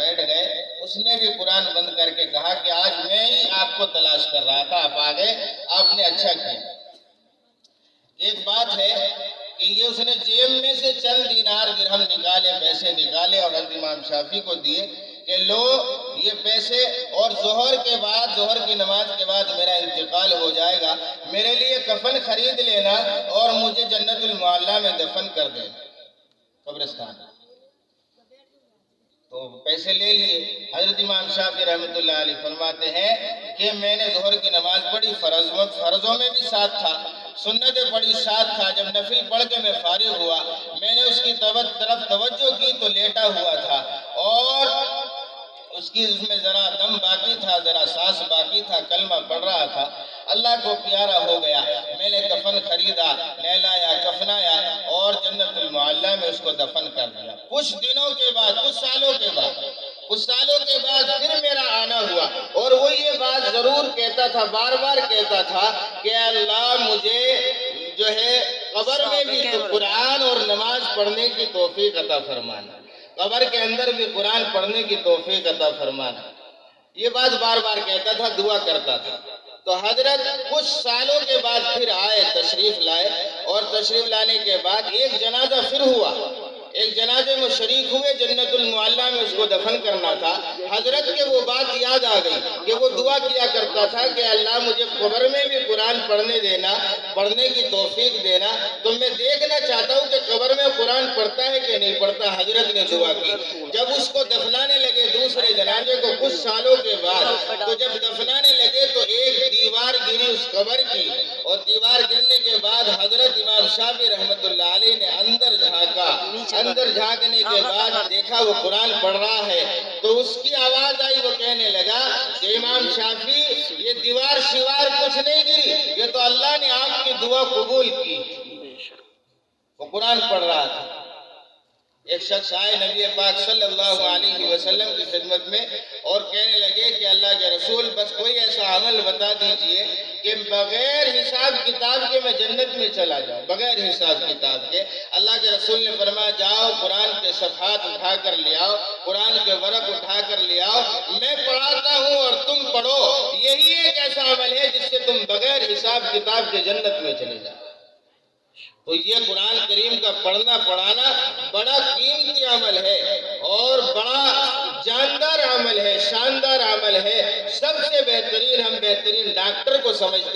بیٹھ گئے، اس نے بھی قرآن بند کر کے کہا کہ آج میں ہی آپ کو تلاش کر رہا تھا، آپ آ گئے، آپ نے اچھا کیا۔ ایک بات ہے کہ یہ اس نے جیب میں سے چند دینار درہم نکالے، پیسے نکالے اور حضرت امام شافعی کو دیے کہ لو یہ پیسے، اور ظہر کے بعد، ظہر کی نماز کے بعد میرا انتقال ہو جائے گا، میرے لیے کفن خرید لینا اور مجھے جنت المعلیٰ میں دفن کر دینا، قبرستان۔ تو پیسے لے لیے۔ حضرت امام شافعی رحمۃ اللہ علیہ فرماتے ہیں کہ میں نے ظہر کی نماز پڑھی، فرضوں میں بھی ساتھ تھا، سنتیں پڑھی ساتھ تھا، جب نفل پڑھ کے میں فارغ ہوا، میں نے اس کی طرف توجہ کی تو لیٹا ہوا تھا، اور اس میں ذرا دم باقی تھا، ذرا سانس باقی تھا، کلمہ پڑھ رہا تھا، اللہ کو پیارا ہو گیا، میں نے کفن خریدا، نہلایا، کفنایا اور جنت المعلیٰ میں اس کو دفن کر دیا۔ کچھ دنوں کے بعد، کچھ سالوں کے بعد پھر میرا آنا ہوا، اور وہ یہ بات ضرور کہتا تھا، بار بار کہتا تھا کہ اللہ مجھے جو ہے قبر میں بھی تو قرآن اور نماز پڑھنے کی توفیق عطا فرمانا، قبر کے اندر بھی قرآن پڑھنے کی توفیق عطا فرمانا۔ یہ بات بار بار کہتا تھا، دعا کرتا تھا۔ تو حضرت کچھ سالوں کے بعد پھر آئے، تشریف لائے، اور تشریف لانے کے بعد ایک جنازہ پھر ہوا، ایک جنازے میں شریک ہوئے، جنت المعلیٰ میں اس کو دفن کرنا تھا۔ حضرت کے وہ بات یاد آ گئی کہ وہ دعا کیا کرتا تھا کہ اللہ مجھے قبر میں بھی قرآن پڑھنے دینا، پڑھنے کی توفیق دینا، تو میں دیکھنا چاہتا ہوں کہ قبر میں قرآن پڑھتا ہے کہ نہیں پڑھتا۔ حضرت نے دعا کی۔ جب اس کو دفنانے لگے دوسرے جنازے کو کچھ سالوں کے بعد، تو جب دفنانے لگے تو ایک دیوار گری اس قبر کی، اور دیوار گرنے کے بعد حضرت امام شافعی رحمۃ اللہ علیہ نے اندر جھانکا، اندر جھانکنے کے بعد دیکھا وہ قرآن پڑھ رہا ہے، تو اس کی آواز آئی، وہ کہنے لگا کہ امام شافعی یہ دیوار شیوار کچھ نہیں گری، یہ تو اللہ نے آپ کی دعا قبول کی۔ وہ قرآن پڑھ رہا تھا۔ ایک شخص آئے نبی پاک صلی اللہ علیہ وسلم کی خدمت میں اور کہنے لگے کہ اللہ کے رسول بس کوئی ایسا عمل بتا دیجئے کہ بغیر حساب کتاب کے میں جنت میں چلا جاؤں، بغیر حساب کتاب کے۔ اللہ کے رسول نے فرمایا جاؤ قرآن کے صفحات اٹھا کر لے آؤ، قرآن کے ورق اٹھا کر لے آؤ، میں پڑھاتا ہوں اور تم پڑھو، یہی ایک ایسا عمل ہے جس سے تم بغیر حساب کتاب کے جنت میں چلے جاؤ۔ تو یہ قرآن کریم کا پڑھنا پڑھانا بڑا قیمتی عمل ہے اور بڑا جاندار عمل ہے، شاندار عمل ہے۔ سب سے بہترین ہم بہترین ڈاکٹر کو سمجھتے ہیں۔